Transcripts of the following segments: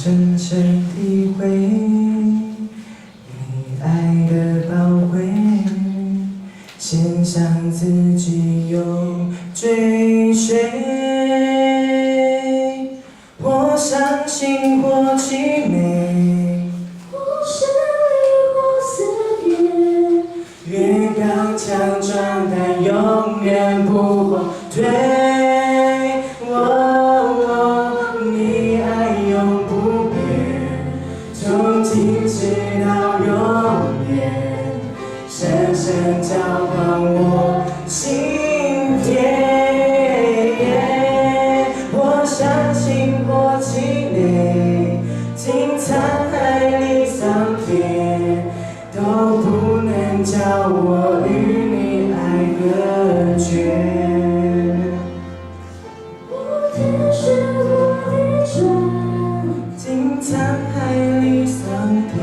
深深体会你爱的宝贵，献上自己永追随。我相信或气馁，或胜利或思别，越刚强壮但永远不后退。你爱永不变，从今直到永远，深深浇灌我心田。我相信或气馁，经沧海里桑田，都不能叫我与你爱隔绝。经沧海里桑田，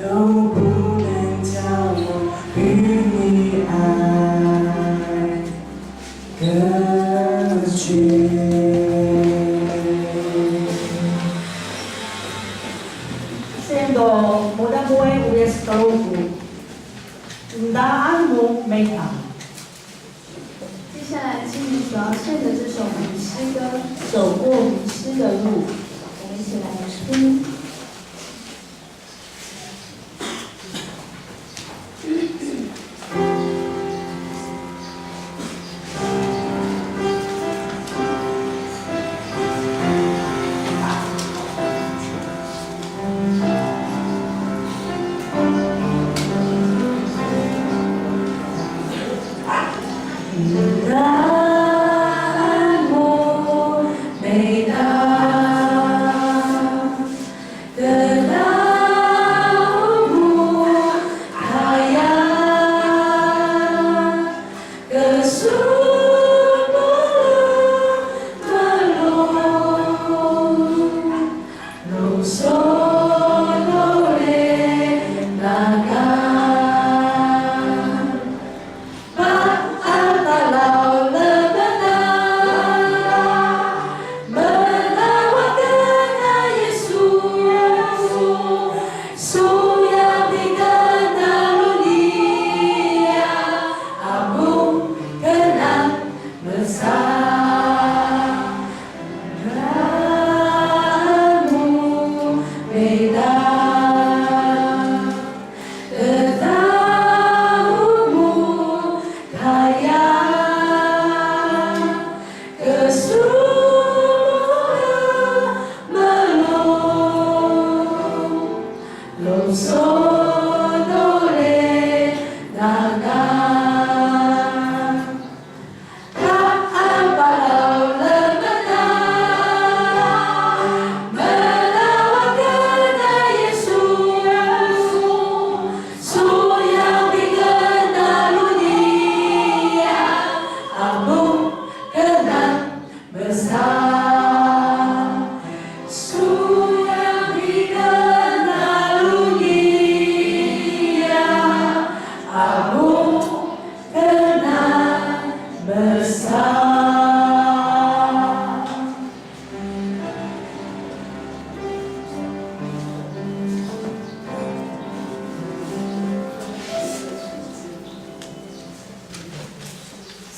都不能叫我与你爱隔绝。Sendo muda buhay uyas karugo, undaan mo may tama. 下来今年所要献的这首迷诗歌《走过迷失的路》，我们一起来听。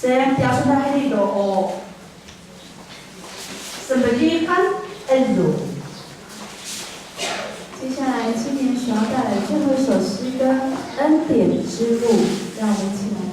Saya biasa hari doa sembunyikan elu。接下来今年所要带来最后一首诗歌《恩典之路》，让我们一起来